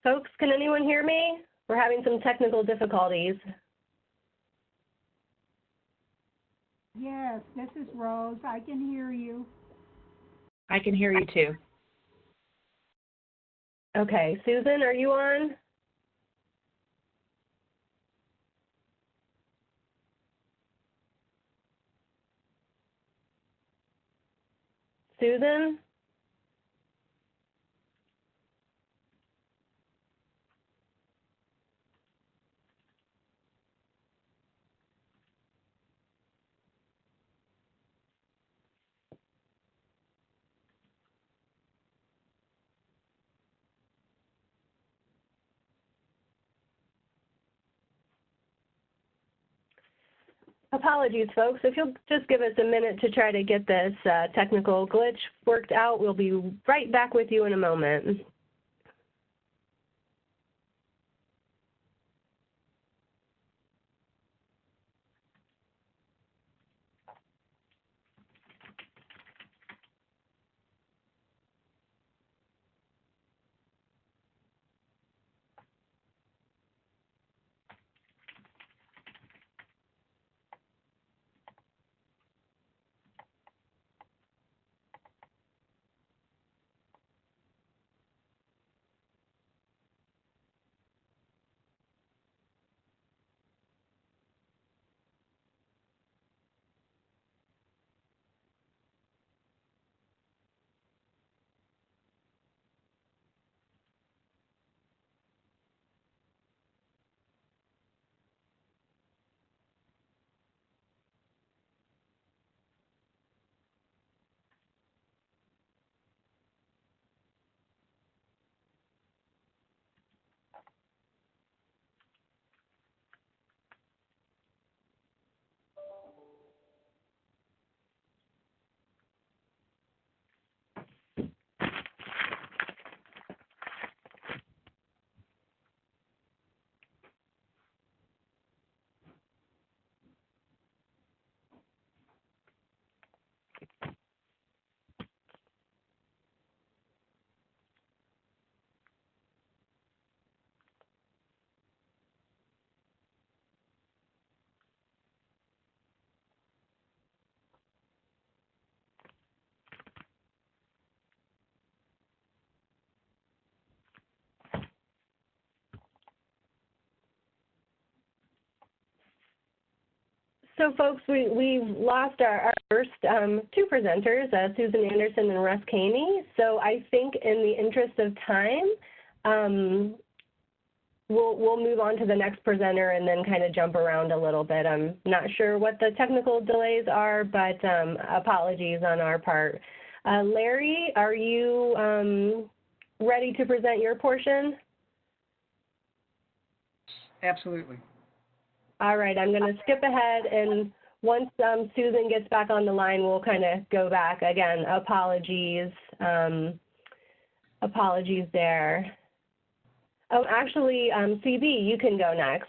Folks, can anyone hear me? We're having some technical difficulties. Yes, this is Rose. I can hear you. I can hear you too. Okay, Susan, are you on? Susan? Apologies, folks. If you'll just give us a minute to try to get this technical glitch worked out, we'll be right back with you in a moment. So folks, we've lost our first two presenters, Susan Anderson and Russ Caney. So I think in the interest of time, we'll move on to the next presenter and then kind of jump around a little bit. I'm not sure what the technical delays are, but apologies on our part. Larry, are you ready to present your portion? Absolutely. All right, I'm going to skip ahead, and once Susan gets back on the line, we'll kind of go back. Again, apologies. Apologies there. Oh, actually, CB, you can go next.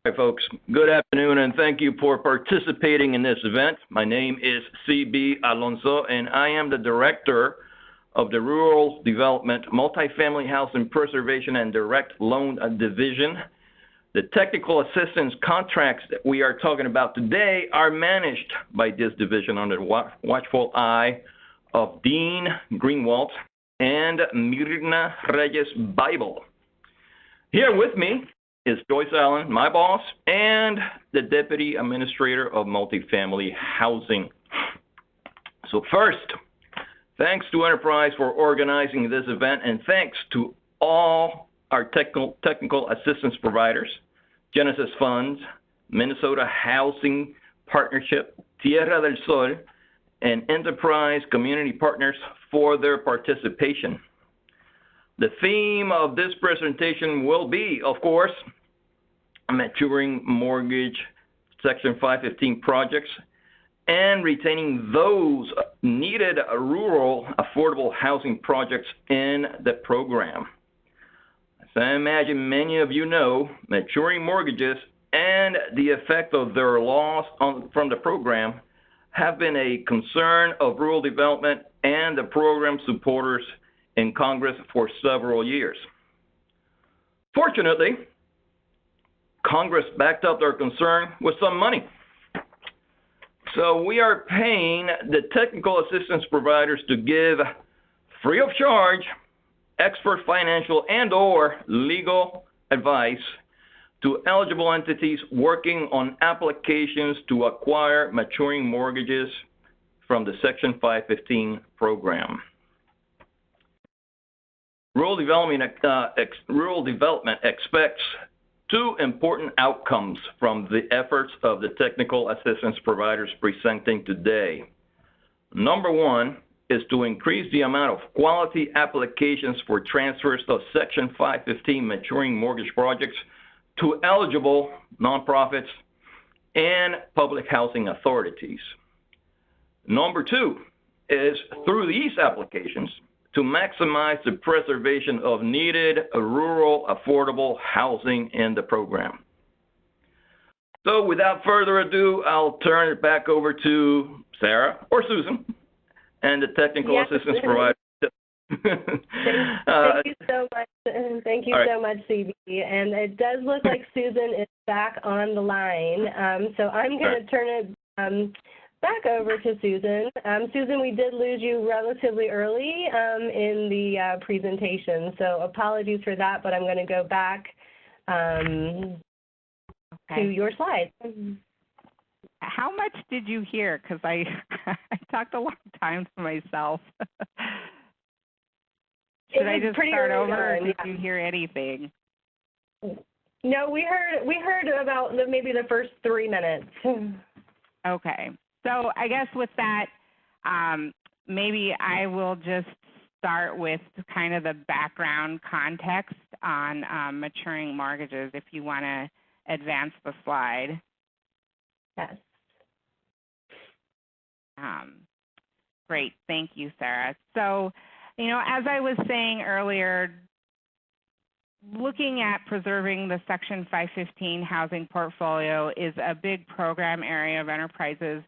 Hi, folks. Good afternoon, and thank you for participating in this event. My name is CB Alonso, and I am the Director of the Rural Development, Multifamily Housing Preservation, and Direct Loan Division. The technical assistance contracts that we are talking about today are managed by this division under the watchful eye of Dean Greenwalt and Mirna Reyes Bible. Here with me is Joyce Allen, my boss, and the Deputy Administrator of Multifamily Housing. So first, thanks to Enterprise for organizing this event, and thanks to all our technical assistance providers, Genesis Funds, Minnesota Housing Partnership, Tierra del Sol, and Enterprise Community Partners for their participation. The theme of this presentation will be, of course, maturing mortgage Section 515 projects and retaining those needed rural affordable housing projects in the program. As I imagine many of you know, maturing mortgages and the effect of their loss from the program have been a concern of rural development and the program supporters in Congress for several years. Fortunately, Congress backed up their concern with some money. So we are paying the technical assistance providers to give free of charge expert financial and/or legal advice to eligible entities working on applications to acquire maturing mortgages from the Section 515 program. Rural Development expects two important outcomes from the efforts of the technical assistance providers presenting today. Number one is to increase the amount of quality applications for transfers of Section 515 maturing mortgage projects to eligible nonprofits and public housing authorities. Number two is through these applications to maximize the preservation of needed rural affordable housing in the program. So without further ado, I'll turn it back over to Sarah or Susan and the technical assistance provider. Thank you so much. Thank you so much, CB. And it does look like Susan is back on the line. So I'm going to turn it back over to Susan. Susan, we did lose you relatively early in the presentation, so apologies for that, but I'm going to go back to your slides. How much did you hear? Because I talked a long time to myself. Should I just start over, or did you hear anything? No, we heard about maybe the first 3 minutes. Okay. So I guess with that, maybe I will just start with kind of the background context on maturing mortgages, if you want to advance the slide. Yes. Great. Thank you, Sarah. So, you know, as I was saying earlier, looking at preserving the Section 515 housing portfolio is a big program area of Enterprise's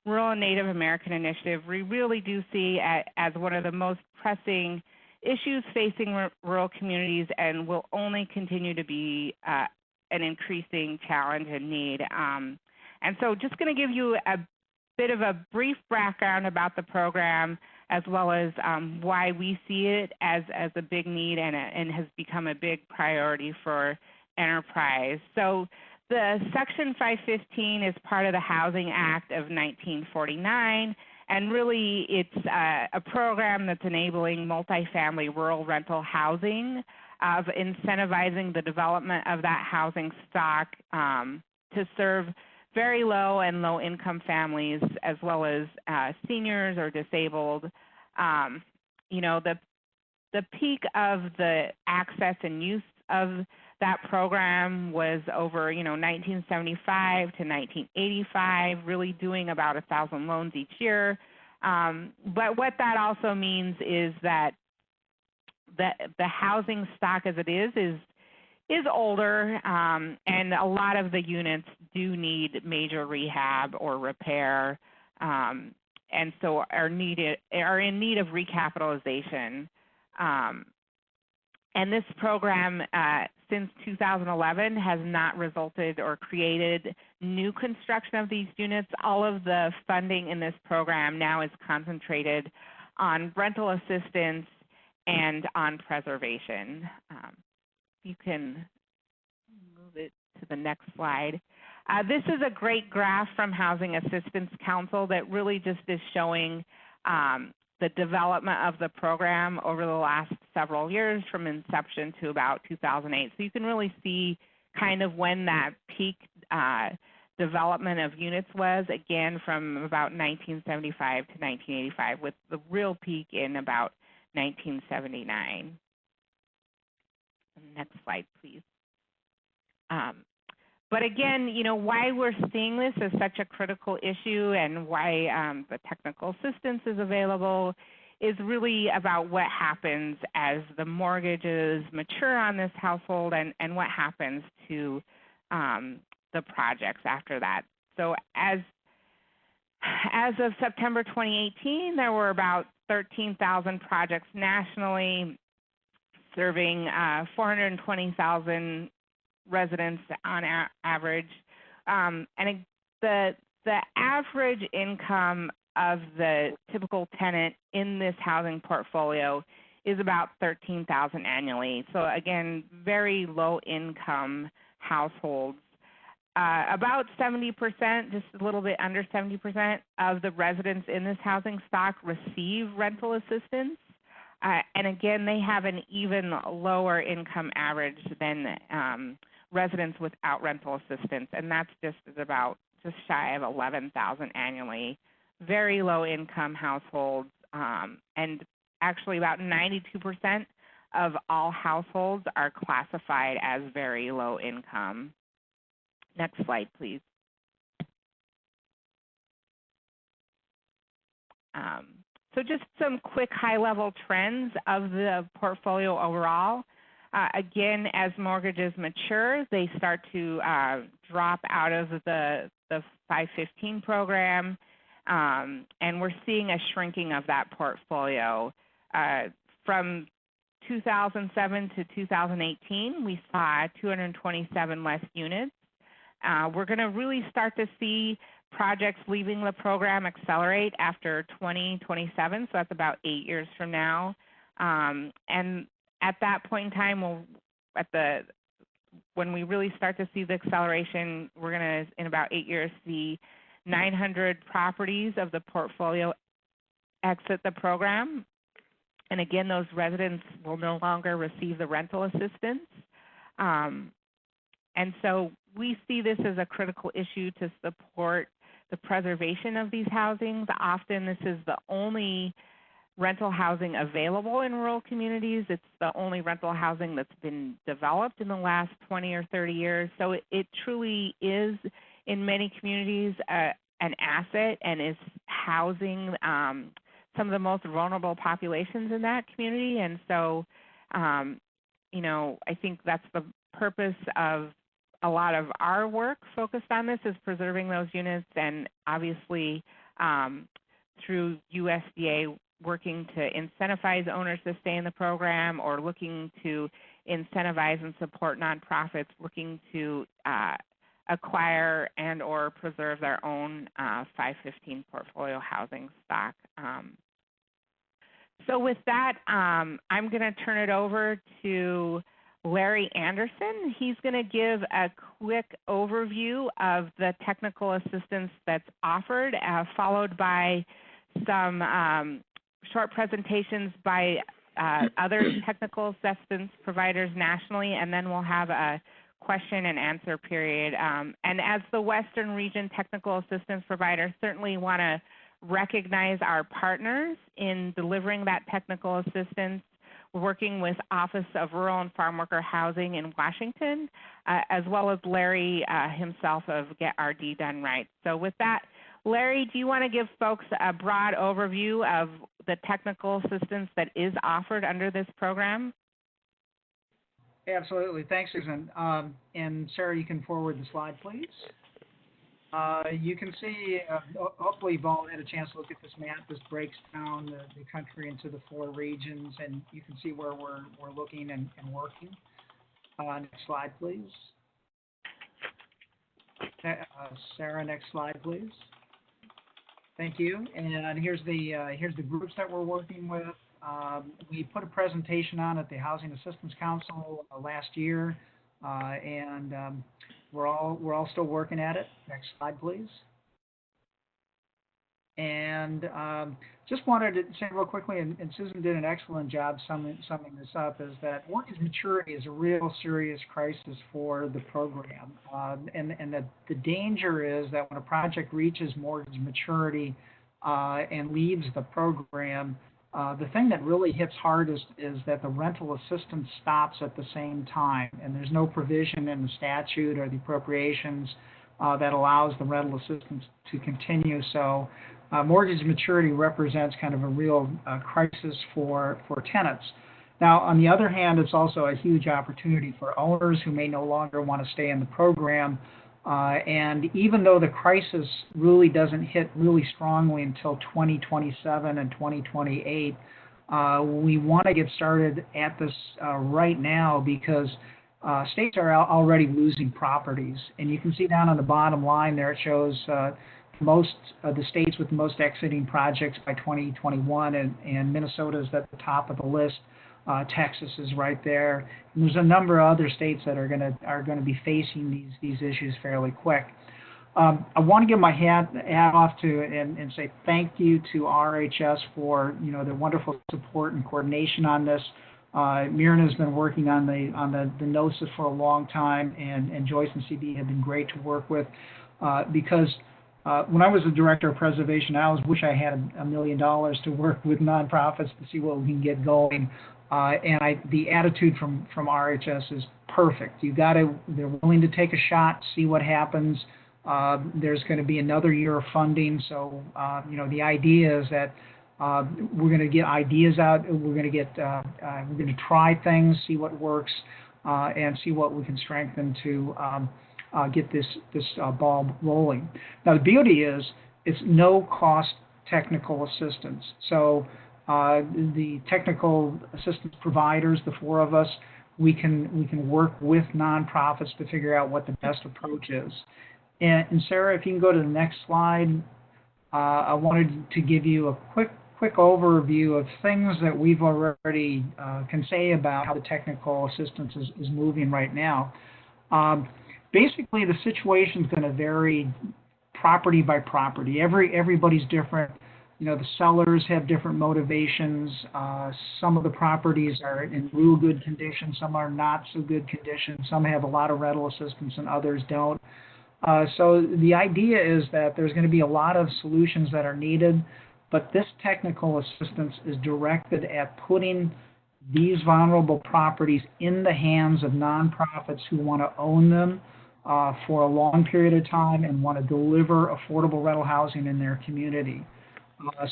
Rural and Native American Initiative. We really do see as one of the most pressing issues facing rural communities, and will only continue to be an increasing challenge and need. And so just going to give you a bit of a brief background about the program, as well as why we see it as a big need and has become a big priority for Enterprise. So the Section 515 is part of the Housing Act of 1949, and really it's a program that's enabling multifamily rural rental housing, of incentivizing the development of that housing stock to serve very low and low income families, as well as seniors or disabled. You know, the peak of the access and use of that program was over, 1975 to 1985, really doing about 1,000 loans each year. But what that also means is that the housing stock as it is older, and a lot of the units do need major rehab or repair, and so are in need of recapitalization. And this program, since 2011, has not resulted or created new construction of these units. All of the funding in this program now is concentrated on rental assistance and on preservation. You can move it to the next slide. This is a great graph from Housing Assistance Council that really just is showing the development of the program over the last several years, from inception to about 2008. So you can really see kind of when that peak development of units was, again, from about 1975 to 1985, with the real peak in about 1979. Next slide, please. But again, why we're seeing this as such a critical issue, and why the technical assistance is available, is really about what happens as the mortgages mature on this household, and what happens to the projects after that. So as of September 2018, there were about 13,000 projects nationally, serving 420,000 residents on average. And the average income of the typical tenant in this housing portfolio is about $13,000 annually. So again, very low income households. About 70%, just a little bit under 70% of the residents in this housing stock receive rental assistance. And again, they have an even lower income average than residents without rental assistance, and that's just shy of $11,000 annually. Very low income households, and actually about 92% of all households are classified as very low income. Next slide, please. So just some quick high-level trends of the portfolio overall. Again, as mortgages mature, they start to drop out of the 515 program, and we're seeing a shrinking of that portfolio. From 2007 to 2018, we saw 227 less units. We're going to really start to see projects leaving the program accelerate after 2027, so that's about 8 years from now. And at that point in time, when we really start to see the acceleration, we're going to, in about 8 years, see 900 properties of the portfolio exit the program. And again, those residents will no longer receive the rental assistance. And so we see this as a critical issue to support the preservation of these housings. Often this is the only rental housing available in rural communities. It's the only rental housing that's been developed in the last 20 or 30 years. So it truly is, in many communities, an asset and is housing some of the most vulnerable populations in that community. And so, you know, I think that's the purpose of a lot of our work focused on this, is preserving those units, and obviously through USDA working to incentivize owners to stay in the program, or looking to incentivize and support nonprofits looking to acquire and or preserve their own 515 portfolio housing stock. So with that, I'm going to turn it over to Larry Anderson. He's going to give a quick overview of the technical assistance that's offered, followed by some short presentations by other technical assistance providers nationally, and then we'll have a question and answer period. And as the Western Region technical assistance provider, certainly want to recognize our partners in delivering that technical assistance. We're working with Office of Rural and Farm Worker Housing in Washington, as well as Larry himself of Get RD Done Right. So with that, Larry, do you want to give folks a broad overview of the technical assistance that is offered under this program? Absolutely. Thanks, Susan. And Sarah, you can forward the slide, please. You can see, hopefully you've all had a chance to look at this map. This breaks down the country into the 4 regions, and you can see where we're looking and working. Next slide, please. Sarah, next slide, please. Thank you. And here's the groups that we're working with. We put a presentation on at the Housing Assistance Council last year, and we're all still working at it. Next slide, please. And just wanted to say real quickly, and Susan did an excellent job summing this up, is that mortgage maturity is a real serious crisis for the program. And the danger is that when a project reaches mortgage maturity and leaves the program, the thing that really hits hard is that the rental assistance stops at the same time, and there's no provision in the statute or the appropriations that allows the rental assistance to continue. So mortgage maturity represents kind of a real crisis for tenants. Now, on the other hand, it's also a huge opportunity for owners who may no longer want to stay in the program And even though the crisis really doesn't hit really strongly until 2027 and 2028, we want to get started at this right now because states are already losing properties. And you can see down on the bottom line there, it shows most of the states with the most exiting projects by 2021, and Minnesota is at the top of the list. Texas is right there. And there's a number of other states that are going to be facing these issues fairly quick. I want to give my hat off to and say thank you to RHS for their wonderful support and coordination on this. Mirna has been working on the NOSA for a long time, and Joyce and CB have been great to work with because when I was the director of preservation, I always wish I had $1 million to work with nonprofits to see what we can get going. The attitude from RHS is perfect. They're willing to take a shot, see what happens. There's going to be another year of funding, so the idea is that we're going to get ideas out. We're going to try things, see what works, and see what we can strengthen to get this ball rolling. Now the beauty is it's no cost technical assistance. So the technical assistance providers, the four of us, we can work with nonprofits to figure out what the best approach is. And Sarah, if you can go to the next slide, I wanted to give you a quick overview of things that we've already can say about how the technical assistance is moving right now. Basically, the situation is going to vary property by property. Everybody's different. The sellers have different motivations. Some of the properties are in real good condition. Some are not so good condition. Some have a lot of rental assistance and others don't. So the idea is that there's going to be a lot of solutions that are needed, but this technical assistance is directed at putting these vulnerable properties in the hands of nonprofits who want to own them for a long period of time and want to deliver affordable rental housing in their community.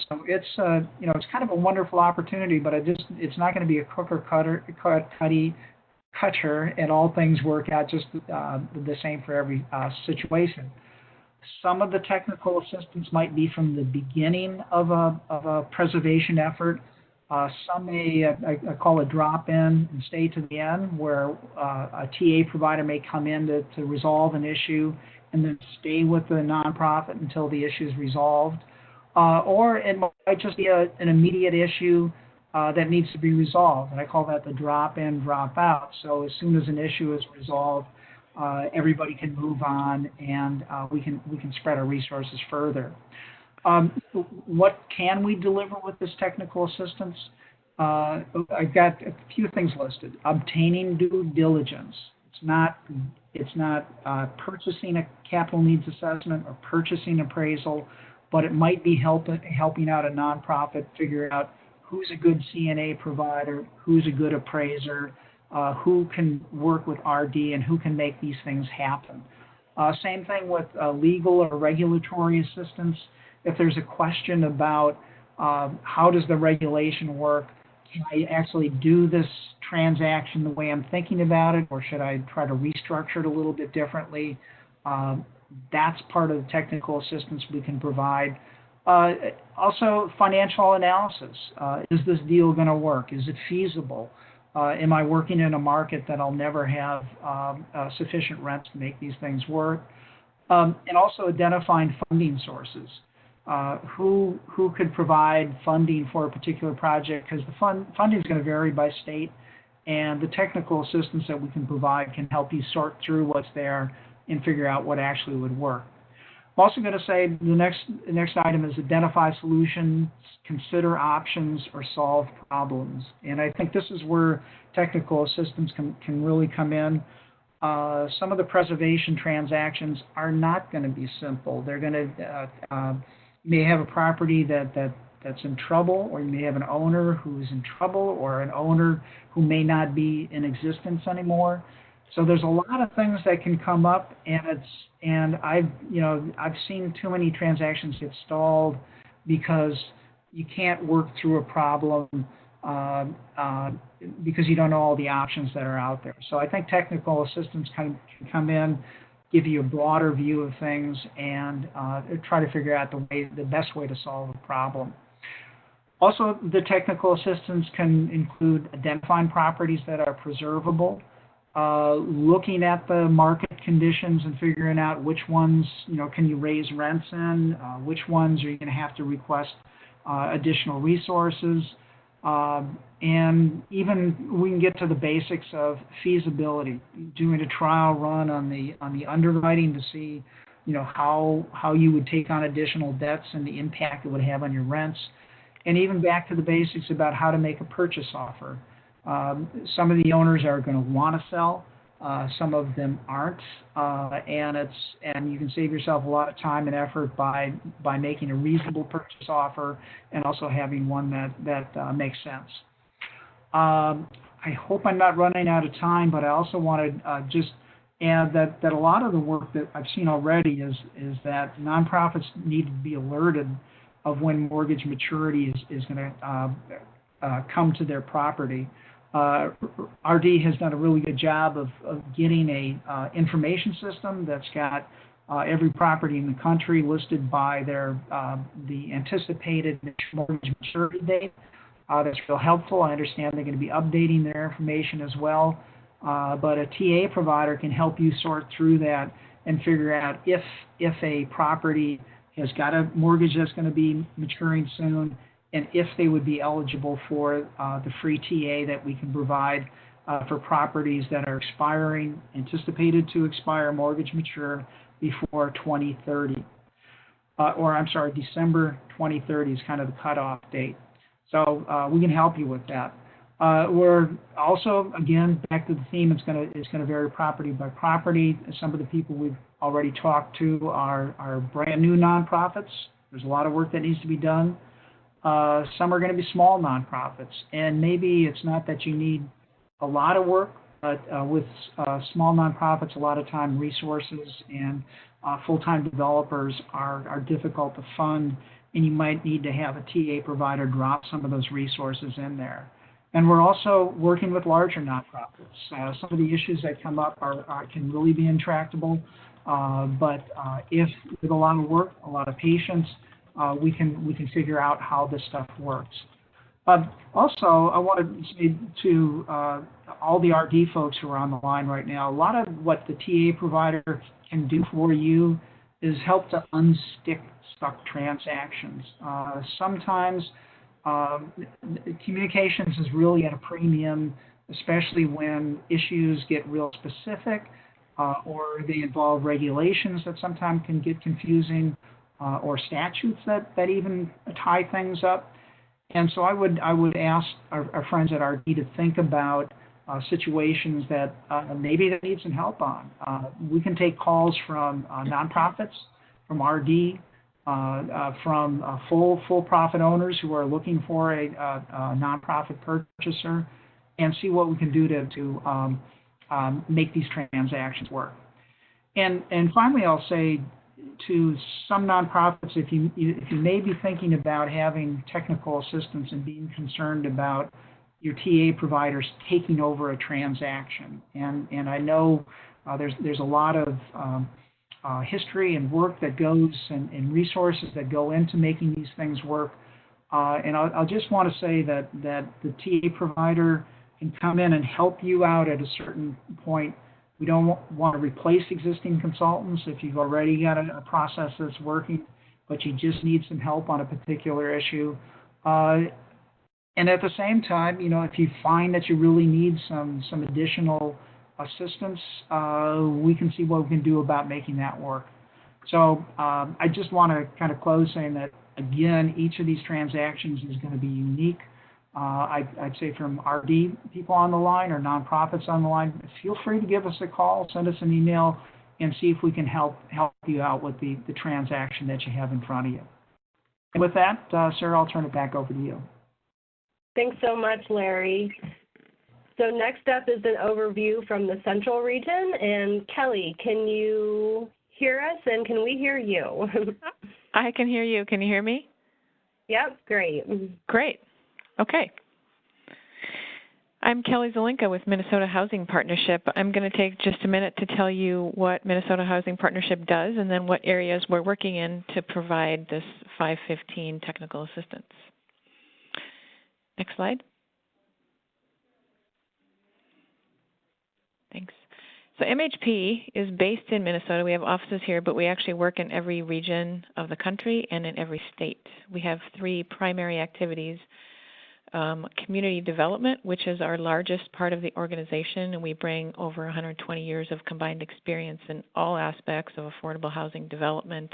So it's it's kind of a wonderful opportunity, but it's not going to be a cookie cutter and all things work out just the same for every situation. Some of the technical assistance might be from the beginning of a preservation effort. Some may I call a drop-in and stay to the end, where a TA provider may come in to resolve an issue and then stay with the nonprofit until the issue is resolved. Or it might just be an immediate issue that needs to be resolved, and I call that the drop-in, drop-out. So as soon as an issue is resolved, everybody can move on, and we can spread our resources further. What can we deliver with this technical assistance? I've got a few things listed. Obtaining due diligence. It's not purchasing a capital needs assessment or purchasing appraisal, but it might be helping out a nonprofit figure out who's a good CNA provider, who's a good appraiser, who can work with RD, and who can make these things happen. Same thing with legal or regulatory assistance. If there's a question about how does the regulation work, can I actually do this transaction the way I'm thinking about it, or should I try to restructure it a little bit differently? That's part of the technical assistance we can provide. Also, financial analysis. Is this deal going to work? Is it feasible? Am I working in a market that I'll never have sufficient rents to make these things work? And also identifying funding sources. Who could provide funding for a particular project? Because the funding is going to vary by state, and the technical assistance that we can provide can help you sort through what's there and figure out what actually would work. I'm also going to say the next item is identify solutions, consider options, or solve problems. And I think this is where technical assistance can really come in. Some of the preservation transactions are not going to be simple. They're going to you may have a property that's in trouble, or you may have an owner who's in trouble, or an owner who may not be in existence anymore. So there's a lot of things that can come up, and I've seen too many transactions get stalled because you can't work through a problem because you don't know all the options that are out there. So I think technical assistance can come in. give you a broader view of things and try to figure out the best way to solve a problem. Also, the technical assistance can include identifying properties that are preservable, looking at the market conditions and figuring out which ones, can you raise rents in, which ones are you going to have to request additional resources, and even we can get to the basics of feasibility, doing a trial run on the underwriting to see, how you would take on additional debts and the impact it would have on your rents, and even back to the basics about how to make a purchase offer. Some of the owners are going to want to sell, some of them aren't, and you can save yourself a lot of time and effort by making a reasonable purchase offer and also having one that makes sense. I hope I'm not running out of time, but I also want to just add that a lot of the work that I've seen already is that nonprofits need to be alerted of when mortgage maturity is going to come to their property. RD has done a really good job of getting a information system that's got every property in the country listed by the anticipated mortgage maturity date. That's real helpful. I understand they're going to be updating their information as well. But a TA provider can help you sort through that and figure out if a property has got a mortgage that's going to be maturing soon, and if they would be eligible for the free TA that we can provide for properties that are anticipated to expire, mortgage mature before 2030. December 2030 is kind of the cutoff date. So we can help you with that. We're also, again, back to the theme, it's going to vary property by property. Some of the people we've already talked to are brand new nonprofits. There's a lot of work that needs to be done. Some are going to be small nonprofits, and maybe it's not that you need a lot of work, but with small nonprofits, a lot of time resources and full-time developers are difficult to fund, and you might need to have a TA provider drop some of those resources in there. And we're also working with larger nonprofits. Some of the issues that come up can really be intractable, but if with a lot of work, a lot of patience, we can figure out how this stuff works. Also, I want to say to all the RD folks who are on the line right now, a lot of what the TA provider can do for you is help to unstick stuck transactions. Sometimes communications is really at a premium, especially when issues get real specific or they involve regulations that sometimes can get confusing, or statutes that even tie things up. And so I would ask our friends at RD to think about situations that maybe they need some help on. We can take calls from nonprofits, from RD, from full profit owners who are looking for a nonprofit purchaser, and see what we can do to make these transactions work. And finally, I'll say to some nonprofits, if you may be thinking about having technical assistance and being concerned about your TA providers taking over a transaction, and I know there's a lot of history and work that goes and resources that go into making these things work, and I'll just want to say that the TA provider can come in and help you out at a certain point. We don't want to replace existing consultants if you've already got a process that's working, but you just need some help on a particular issue. And at the same time, if you find that you really need some additional assistance, we can see what we can do about making that work. So I just want to kind of close saying that, again, each of these transactions is going to be unique. I'd say from RD people on the line or nonprofits on the line, feel free to give us a call, send us an email, and see if we can help you out with the transaction that you have in front of you. And with that, Sarah, I'll turn it back over to you. Thanks so much, Larry. So next up is an overview from the Central Region. And Kelly, can you hear us, and can we hear you? I can hear you. Can you hear me? Yep, great. Great. Okay. I'm Kelly Zelinka with Minnesota Housing Partnership. I'm going to take just a minute to tell you what Minnesota Housing Partnership does and then what areas we're working in to provide this 515 technical assistance. Next slide. Thanks. So MHP is based in Minnesota. We have offices here, but we actually work in every region of the country and in every state. We have 3 primary activities. Community development, which is our largest part of the organization, and we bring over 120 years of combined experience in all aspects of affordable housing development,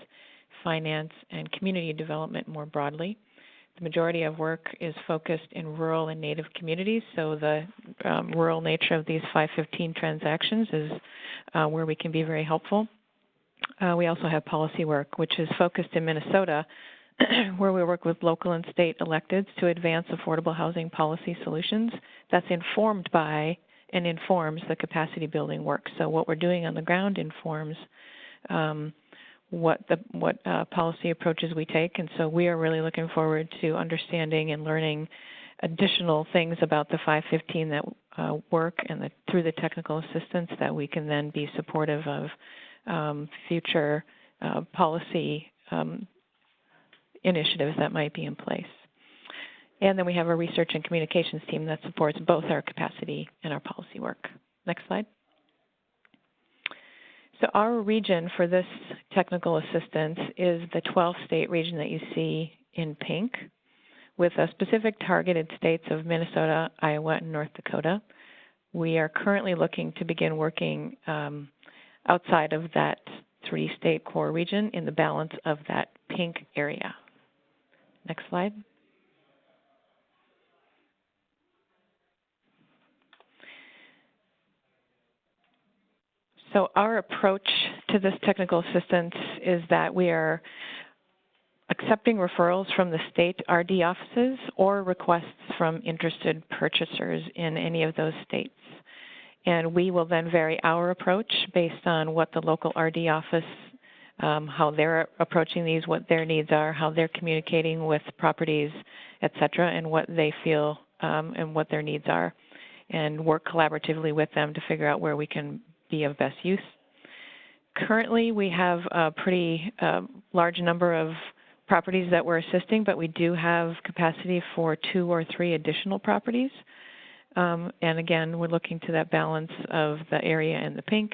finance, and community development more broadly. The majority of work is focused in rural and native communities, so the rural nature of these 515 transactions is where we can be very helpful. We also have policy work, which is focused in Minnesota, where we work with local and state electeds to advance affordable housing policy solutions that's informed by and informs the capacity building work. So what we're doing on the ground informs what policy approaches we take, and so we are really looking forward to understanding and learning additional things about the 515 that work and through the technical assistance that we can then be supportive of future policy initiatives that might be in place. And then we have a research and communications team that supports both our capacity and our policy work. Next slide. So our region for this technical assistance is the 12-state region that you see in pink, with a specific targeted states of Minnesota, Iowa, and North Dakota. We are currently looking to begin working outside of that 3-state core region in the balance of that pink area. Next slide. So our approach to this technical assistance is that we are accepting referrals from the state RD offices or requests from interested purchasers in any of those states. And we will then vary our approach based on what the local RD office how they're approaching these, what their needs are, how they're communicating with properties, et cetera, and what they feel and what their needs are, and work collaboratively with them to figure out where we can be of best use. Currently, we have a pretty large number of properties that we're assisting, but we do have capacity for 2 or 3 additional properties. And again, we're looking to that balance of the area and the pink.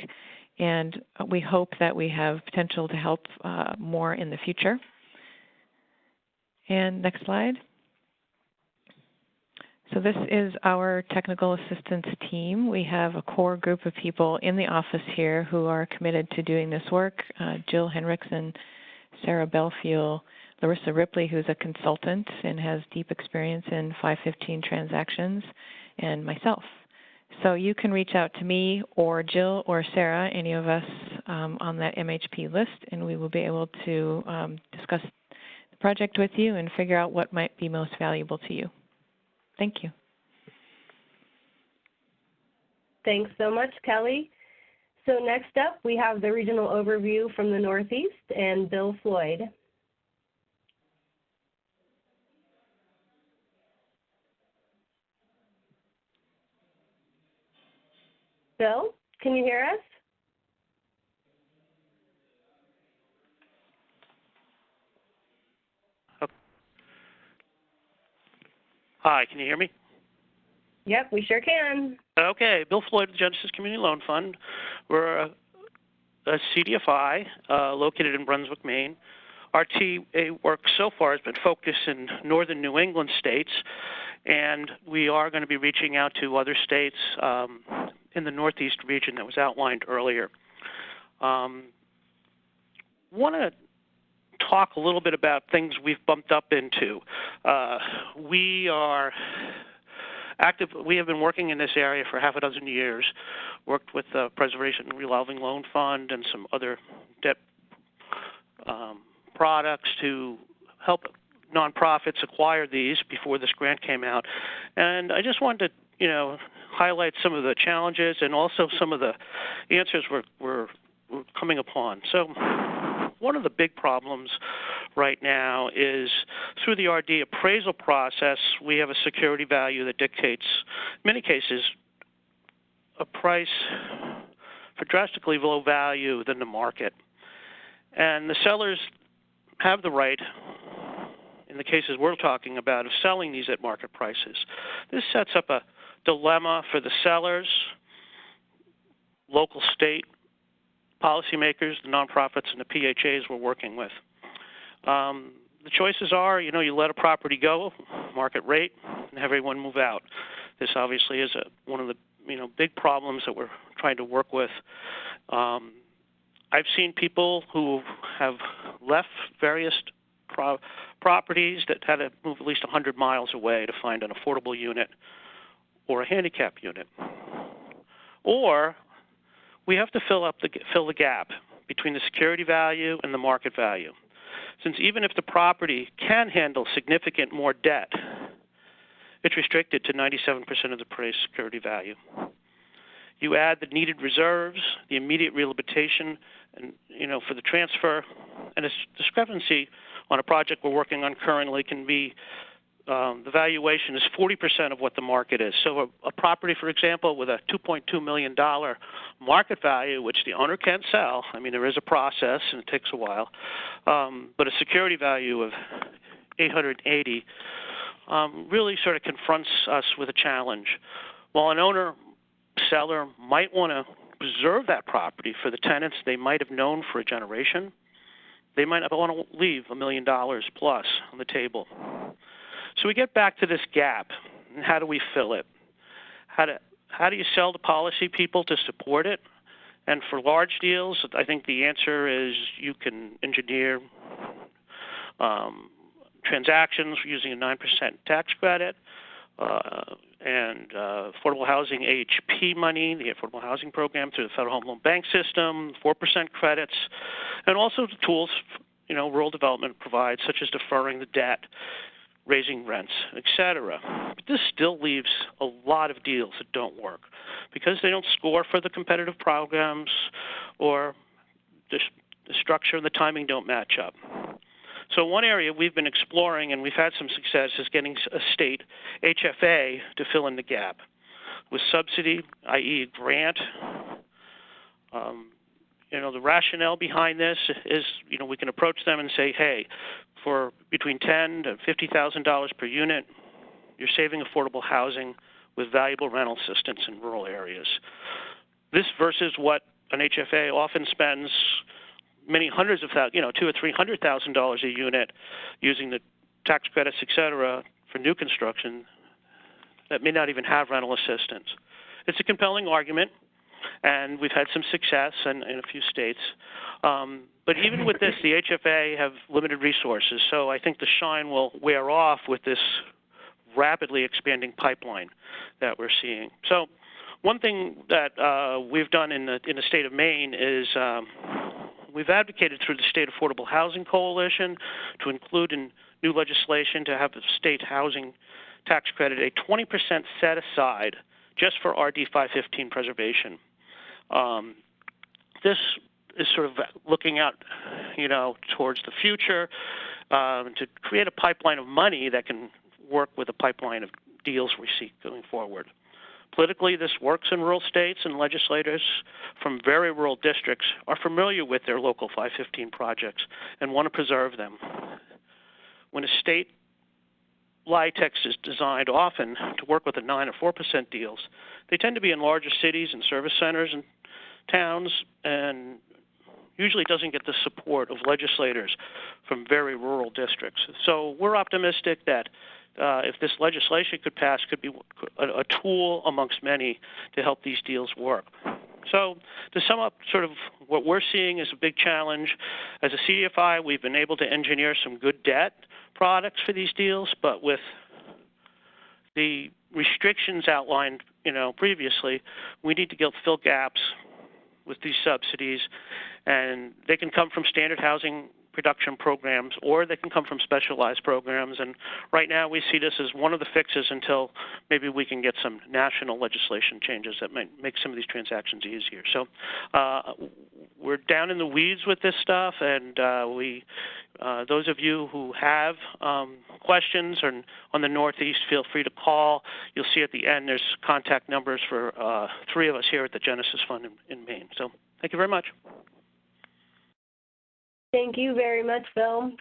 And we hope that we have potential to help more in the future. And next slide. So this is our technical assistance team. We have a core group of people in the office here who are committed to doing this work. Jill Henriksen, Sarah Belfield, Larissa Ripley, who's a consultant and has deep experience in 515 transactions, and myself. So you can reach out to me or Jill or Sarah, any of us on that MHP list, and we will be able to discuss the project with you and figure out what might be most valuable to you. Thank you. Thanks so much, Kelly. So next up, we have the regional overview from the Northeast and Bill Floyd. Bill, can you hear us? Hi, can you hear me? Yep, we sure can. Okay, Bill Floyd, Genesis Community Loan Fund. We're a CDFI located in Brunswick, Maine. Our TA work so far has been focused in northern New England states, and we are going to be reaching out to other states in the Northeast region that was outlined earlier. Want to talk a little bit about things we've bumped up into. We are active. We have been working in this area for half a dozen years, worked with the Preservation Revolving Loan Fund and some other debt products to help nonprofits acquire these before this grant came out. And I just wanted to, highlight some of the challenges and also some of the answers we're coming upon. So one of the big problems right now is through the RD appraisal process, we have a security value that dictates, in many cases, a price for drastically below value than the market. And the sellers have the right, in the cases we're talking about, of selling these at market prices. This sets up a dilemma for the sellers, local state policymakers, the nonprofits, and the PHAs we're working with. The choices are, you let a property go, market rate, and have everyone move out. This obviously is one of the big problems that we're trying to work with. I've seen people who have left various properties that had to move at least 100 miles away to find an affordable unit or a handicap unit. Or we have to fill the gap between the security value and the market value. Since even if the property can handle significant more debt, it's restricted to 97% of the appraised security value. You add the needed reserves, the immediate rehabilitation, and for the transfer, and a discrepancy on a project we're working on currently can be the valuation is 40% of what the market is. So a property, for example, with a $2.2 million market value, which the owner can't sell, there is a process and it takes a while, but a security value of $880 really sort of confronts us with a challenge. While an owner-seller might want to preserve that property for the tenants they might have known for a generation, they might not want to leave $1 million plus on the table. So we get back to this gap, and how do we fill it? How do you sell to policy people to support it? And for large deals, I think the answer is you can engineer transactions using a 9% tax credit and affordable housing AHP money, the Affordable Housing Program through the Federal Home Loan Bank System, 4% credits, and also the tools rural development provides, such as deferring the debt, raising rents, etc. But this still leaves a lot of deals that don't work because they don't score for the competitive programs or the structure and the timing don't match up. So one area we've been exploring and we've had some success is getting a state HFA to fill in the gap with subsidy, i.e. grant. The rationale behind this is, we can approach them and say, hey, for between $10,000 to $50,000 per unit, you're saving affordable housing with valuable rental assistance in rural areas. This versus what an HFA often spends many hundreds of thousands, $200,000 or $300,000 a unit using the tax credits, et cetera, for new construction that may not even have rental assistance. It's a compelling argument, and we've had some success in a few states. But even with this, the HFA have limited resources, so I think the shine will wear off with this rapidly expanding pipeline that we're seeing. So one thing that we've done in the state of Maine is we've advocated through the State Affordable Housing Coalition to include in new legislation to have the state housing tax credit a 20% set aside just for RD 515 preservation. This is sort of looking out, towards the future to create a pipeline of money that can work with a pipeline of deals we see going forward. Politically, this works in rural states, and legislators from very rural districts are familiar with their local 515 projects and want to preserve them. When a state LIHTC is designed often to work with the 9 or 4% deals, they tend to be in larger cities and service centers and towns, and usually doesn't get the support of legislators from very rural districts. So we're optimistic that if this legislation could pass, could be a tool amongst many to help these deals work. So to sum up sort of what we're seeing is a big challenge. As a CDFI, we've been able to engineer some good debt products for these deals, but with the restrictions outlined previously, we need to fill gaps with these subsidies, and they can come from standard housing production programs, or they can come from specialized programs. And right now we see this as one of the fixes until maybe we can get some national legislation changes that might make some of these transactions easier. So we're down in the weeds with this stuff, and those of you who have questions on the Northeast, feel free to call. You'll see at the end there's contact numbers for 3 of us here at the Genesis Fund in Maine. So thank you very much. Thank you very much, Phil.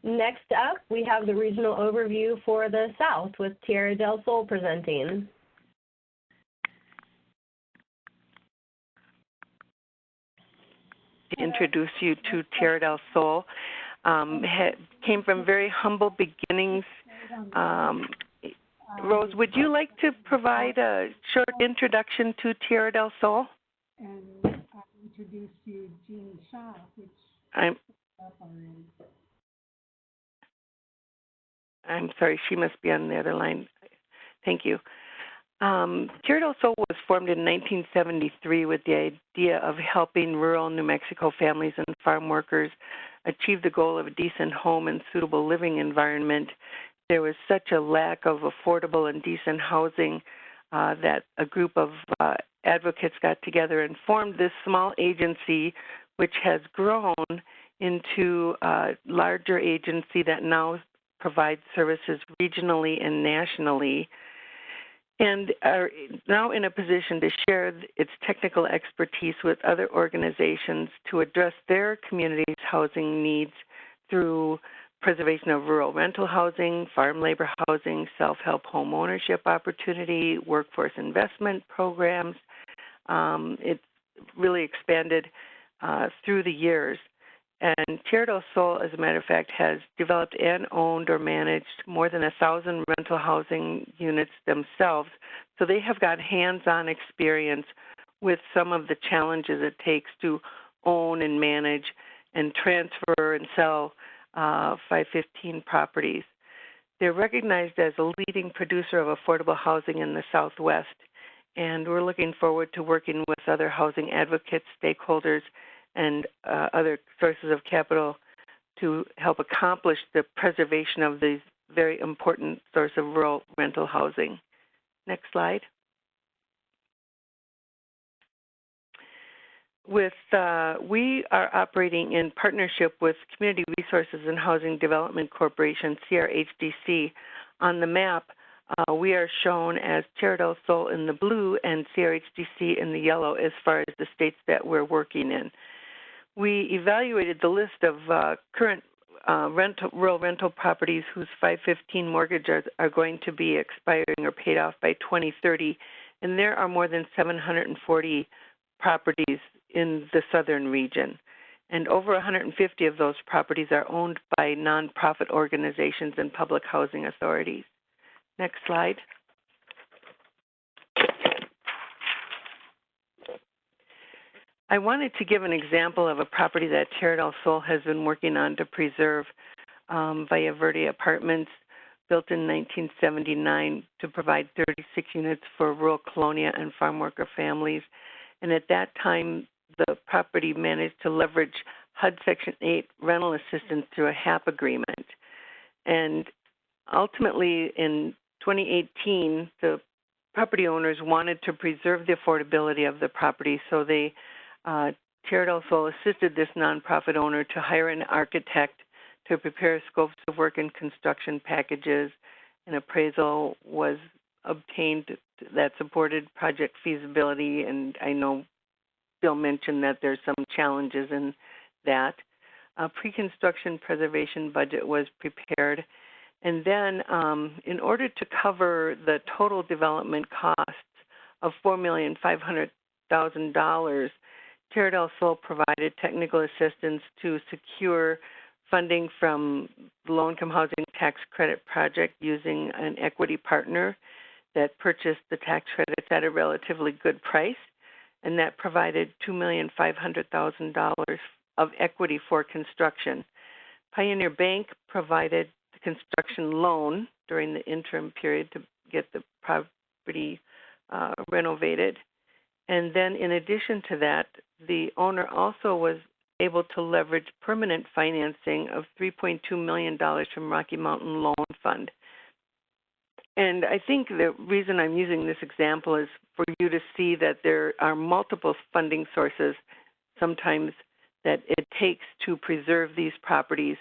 Next up, we have the regional overview for the South with Tierra del Sol presenting. To introduce you to Tierra del Sol. Came from very humble beginnings. Rose, would you like to provide a short introduction to Tierra del Sol? And I'll introduce you Jean Shaw, which I'm sorry, she must be on the other line. Thank you. Tierra del Sol was formed in 1973 with the idea of helping rural New Mexico families and farm workers achieve the goal of a decent home and suitable living environment. There was such a lack of affordable and decent housing that a group of advocates got together and formed this small agency, which has grown into a larger agency that now provides services regionally and nationally, and are now in a position to share its technical expertise with other organizations to address their community's housing needs through preservation of rural rental housing, farm labor housing, self-help home ownership opportunity, workforce investment programs. It's really expanded through the years. And Tierra del Sol, as a matter of fact, has developed and owned or managed more than 1,000 rental housing units themselves. So they have got hands-on experience with some of the challenges it takes to own and manage and transfer and sell 515 properties. They're recognized as a leading producer of affordable housing in the Southwest, and we're looking forward to working with other housing advocates, stakeholders, and other sources of capital to help accomplish the preservation of these very important source of rural rental housing. Next slide. We are operating in partnership with Community Resources and Housing Development Corporation, CRHDC. On the map, we are shown as Tierra del Sol in the blue and CRHDC in the yellow as far as the states that we're working in. We evaluated the list of current rural rental properties whose 515 mortgages are going to be expiring or paid off by 2030, and there are more than 740 properties in the southern region. And over 150 of those properties are owned by nonprofit organizations and public housing authorities. Next slide. I wanted to give an example of a property that Tierra del Sol has been working on to preserve, Valle Verde Apartments, built in 1979 to provide 36 units for rural colonia and farm worker families. And at that time, the property managed to leverage HUD Section 8 rental assistance through a HAP agreement. And ultimately, in 2018, the property owners wanted to preserve the affordability of the property, so they Tierra del Sol assisted this nonprofit owner to hire an architect to prepare scopes of work and construction packages. An appraisal was obtained that supported project feasibility, and I know Bill mentioned that there's some challenges in that. A pre-construction preservation budget was prepared, and then in order to cover the total development costs of $4,500,000, Tierra del Sol provided technical assistance to secure funding from the Low Income Housing Tax Credit Project using an equity partner that purchased the tax credits at a relatively good price, and that provided $2,500,000 of equity for construction. Pioneer Bank provided the construction loan during the interim period to get the property renovated. And then in addition to that, the owner also was able to leverage permanent financing of $3.2 million from Rocky Mountain Loan Fund. And I think the reason I'm using this example is for you to see that there are multiple funding sources sometimes that it takes to preserve these properties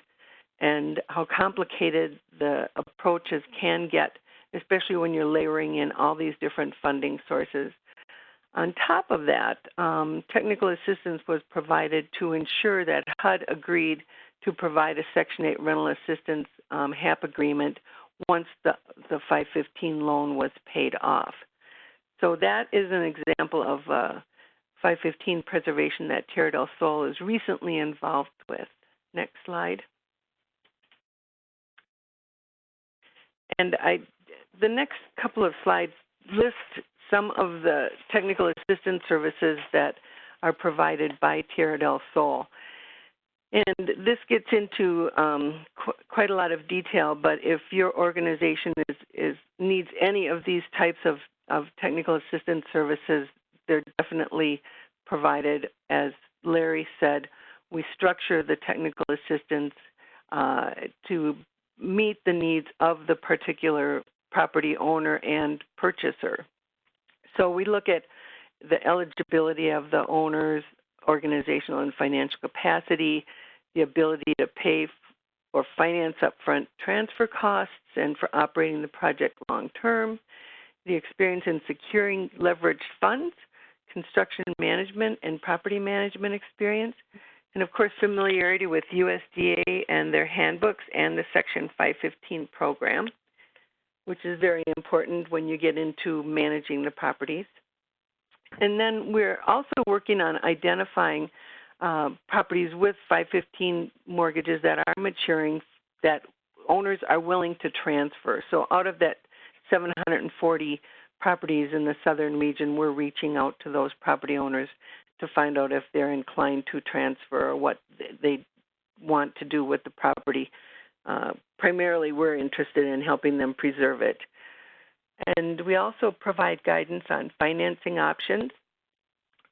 and how complicated the approaches can get, especially when you're layering in all these different funding sources. On top of that, technical assistance was provided to ensure that HUD agreed to provide a Section 8 rental assistance HAP agreement once the 515 loan was paid off. So that is an example of 515 preservation that Tierra del Sol is recently involved with. Next slide. And the next couple of slides list some of the technical assistance services that are provided by Tierra del Sol. And this gets into quite a lot of detail, but if your organization needs any of these types of technical assistance services, they're definitely provided. As Larry said, we structure the technical assistance to meet the needs of the particular property owner and purchaser. So we look at the eligibility of the owner's organizational and financial capacity, the ability to pay or finance upfront transfer costs and for operating the project long term, the experience in securing leveraged funds, construction management and property management experience, and of course familiarity with USDA and their handbooks and the Section 515 program, which is very important when you get into managing the properties. And then we're also working on identifying properties with 515 mortgages that are maturing that owners are willing to transfer. So out of that 740 properties in the southern region, we're reaching out to those property owners to find out if they're inclined to transfer or what they want to do with the property. Primarily, we're interested in helping them preserve it. And we also provide guidance on financing options.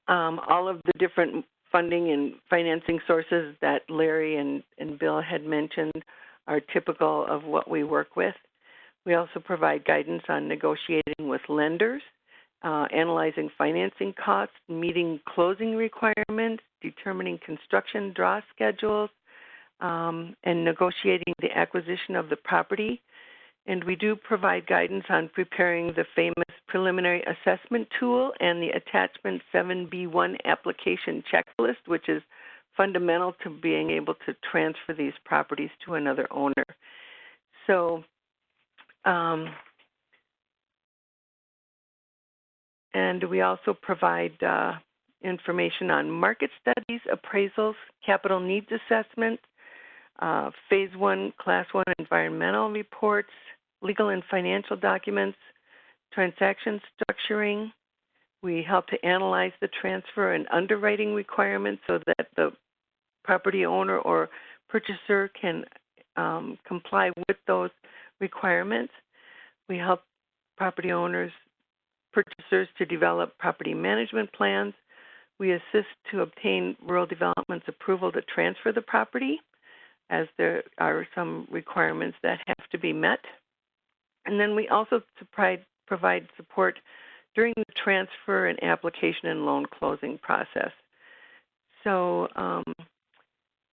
All of the different funding and financing sources that Larry and Bill had mentioned are typical of what we work with. We also provide guidance on negotiating with lenders, analyzing financing costs, meeting closing requirements, determining construction draw schedules, and negotiating the acquisition of the property. And we do provide guidance on preparing the famous preliminary assessment tool and the attachment 7B1 application checklist, which is fundamental to being able to transfer these properties to another owner. So, and we also provide information on market studies, appraisals, capital needs assessments, Phase 1, Class 1 environmental reports, legal and financial documents, transaction structuring. We help to analyze the transfer and underwriting requirements so that the property owner or purchaser can comply with those requirements. We help property owners, purchasers to develop property management plans. We assist to obtain rural development's approval to transfer the property, as there are some requirements that have to be met. And then we also provide support during the transfer and application and loan closing process. So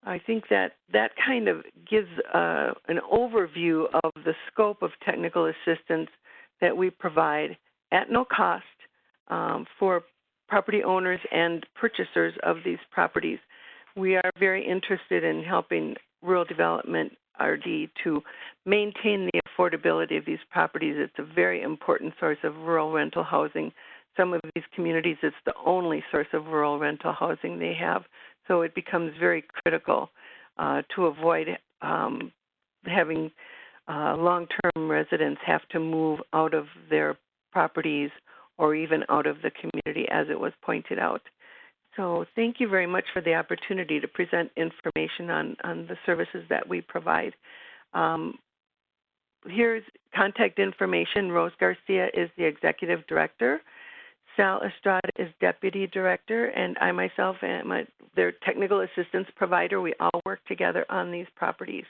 I think that kind of gives an overview of the scope of technical assistance that we provide at no cost for property owners and purchasers of these properties. We are very interested in helping Rural Development RD to maintain the affordability of these properties. It's a very important source of rural rental housing. Some of these communities, it's the only source of rural rental housing they have. So it becomes very critical to avoid having long-term residents have to move out of their properties or even out of the community, as it was pointed out. So thank you very much for the opportunity to present information on the services that we provide. Here's contact information. Rose Garcia is the Executive Director. Sal Estrada is Deputy Director, and I myself am their technical assistance provider. We all work together on these properties.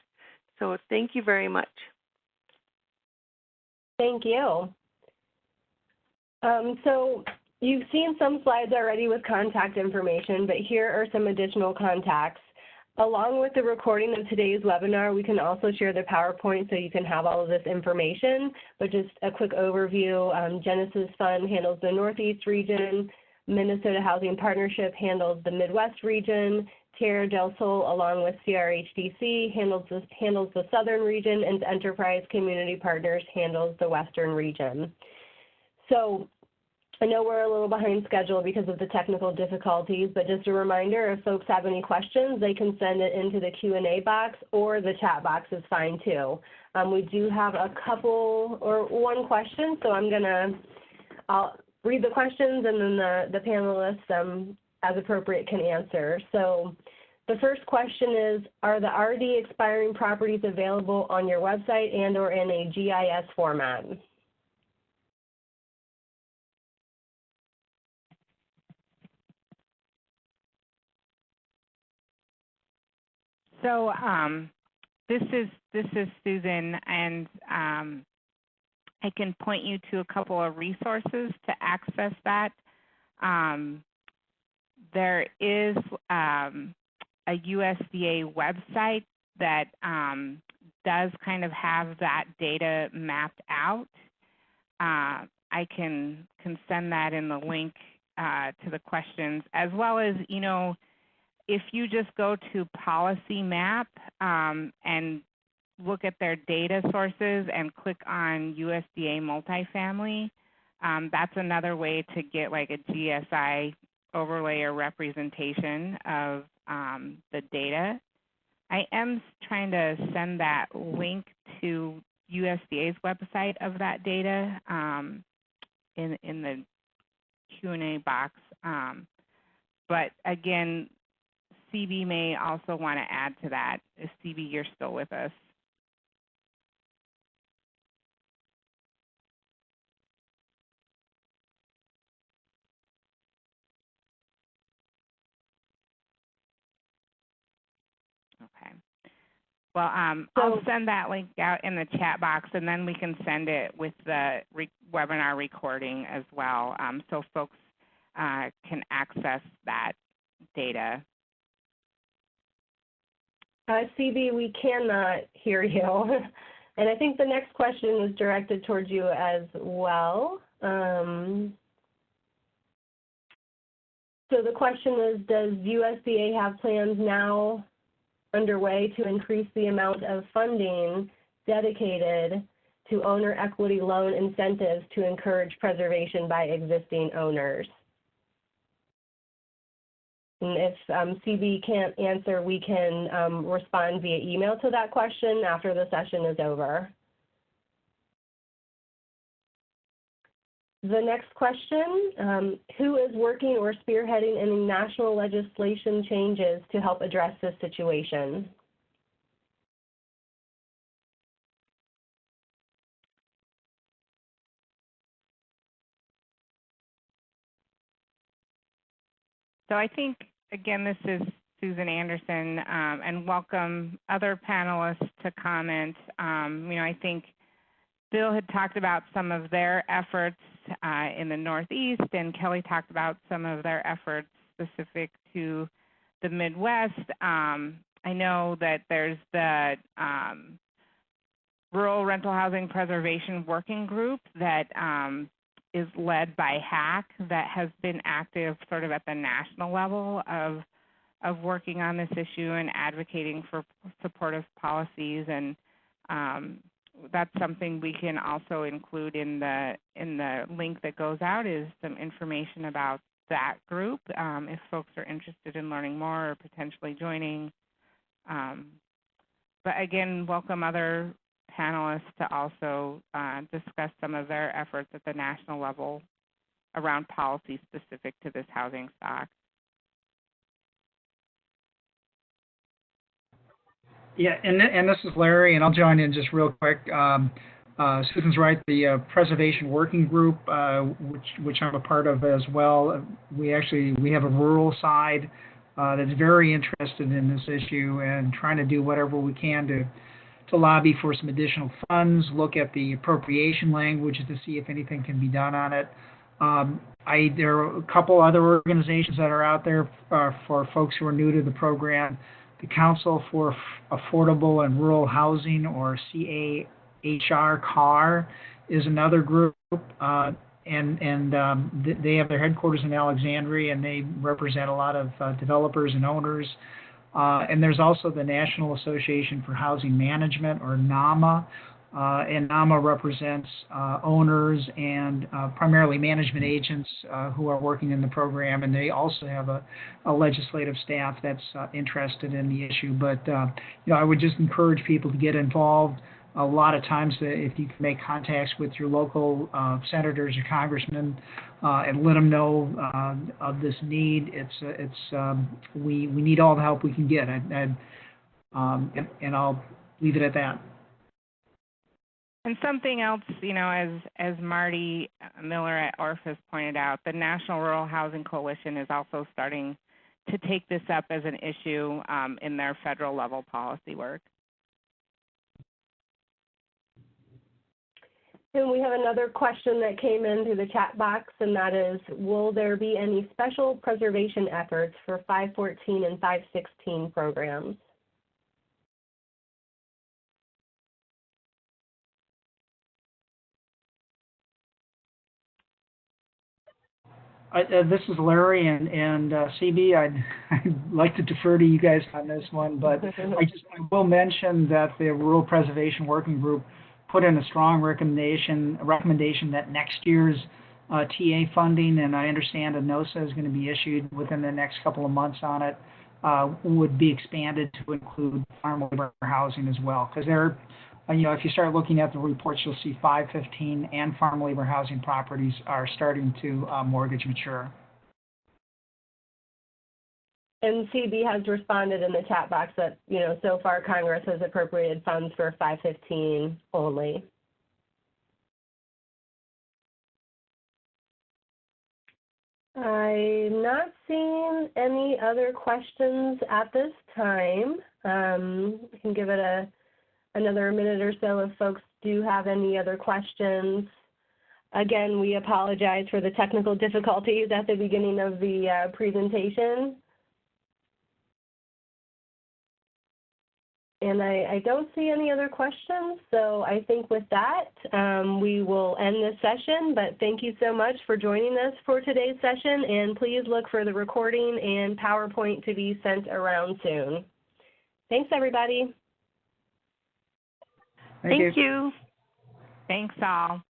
So thank you very much. Thank you. So you've seen some slides already with contact information, but here are some additional contacts. Along with the recording of today's webinar, we can also share the PowerPoint so you can have all of this information. But just a quick overview, Genesis Fund handles the Northeast region, Minnesota Housing Partnership handles the Midwest region, Tierra del Sol along with CRHDC handles the Southern region, and Enterprise Community Partners handles the Western region. So I know we're a little behind schedule because of the technical difficulties, but just a reminder, if folks have any questions, they can send it into the Q&A box, or the chat box is fine too. We do have a couple or one question, so I'll read the questions and then the panelists, as appropriate, can answer. So the first question is, are the RD expiring properties available on your website and or in a GIS format? So this is Susan, and I can point you to a couple of resources to access that. There is a USDA website that does kind of have that data mapped out. I can send that in the link to the questions, as well as, you know, if you just go to Policy Map and look at their data sources and click on USDA multifamily, that's another way to get like a GSI overlay or representation of the data. I am trying to send that link to USDA's website of that data in the Q&A box. But again, CB may also want to add to that. If CB, you're still with us. Okay. Well, I'll send that link out in the chat box, and then we can send it with the webinar recording as well, so folks can access that data. CB, we cannot hear you. And I think the next question was directed towards you as well. So the question is, does USDA have plans now underway to increase the amount of funding dedicated to owner equity loan incentives to encourage preservation by existing owners? And if CB can't answer, we can respond via email to that question after the session is over. The next question, who is working or spearheading any national legislation changes to help address this situation? So I think, again, this is Susan Anderson, and welcome other panelists to comment. You know, I think Bill had talked about some of their efforts in the Northeast, and Kelly talked about some of their efforts specific to the Midwest. I know that there's the Rural Rental Housing Preservation Working Group that is led by HAC, that has been active sort of at the national level of working on this issue and advocating for supportive policies, and that's something we can also include in the link that goes out, is some information about that group if folks are interested in learning more or potentially joining. But again, welcome other panelists to also discuss some of their efforts at the national level around policy specific to this housing stock. Yeah, and this is Larry, and I'll join in just real quick. Susan's right. The Preservation Working Group, which I'm a part of as well, we have a rural side that's very interested in this issue and trying to do whatever we can to lobby for some additional funds, look at the appropriation language to see if anything can be done on it. There are a couple other organizations that are out there for folks who are new to the program. The Council for Affordable and Rural Housing, or CAHR, is another group, they have their headquarters in Alexandria, and they represent a lot of developers and owners. And there's also the National Association for Housing Management, or NAMA, and NAMA represents owners and primarily management agents who are working in the program, and they also have a legislative staff that's interested in the issue. But I would just encourage people to get involved. A lot of times, if you can make contacts with your local senators or congressmen and let them know of this need, we need all the help we can get, and I'll leave it at that. And something else, as Marty Miller at ORFIS pointed out, the National Rural Housing Coalition is also starting to take this up as an issue in their federal level policy work. And we have another question that came in through the chat box, and that is, will there be any special preservation efforts for 514 and 516 programs? This is Larry, and CB, I'd like to defer to you guys on this one, but I will mention that the Rural Preservation Working Group put in a strong recommendation that next year's TA funding, and I understand a NOSA is going to be issued within the next couple of months on it, would be expanded to include farm labor housing as well. Because if you start looking at the reports, you'll see 515 and farm labor housing properties are starting to mortgage mature. And CB has responded in the chat box that, so far Congress has appropriated funds for 515 only. I'm not seeing any other questions at this time. We can give it another minute or so if folks do have any other questions. Again, we apologize for the technical difficulties at the beginning of the presentation. And I don't see any other questions, so I think with that, we will end this session. But thank you so much for joining us for today's session, and please look for the recording and PowerPoint to be sent around soon. Thanks, everybody. Thank you. Thanks all.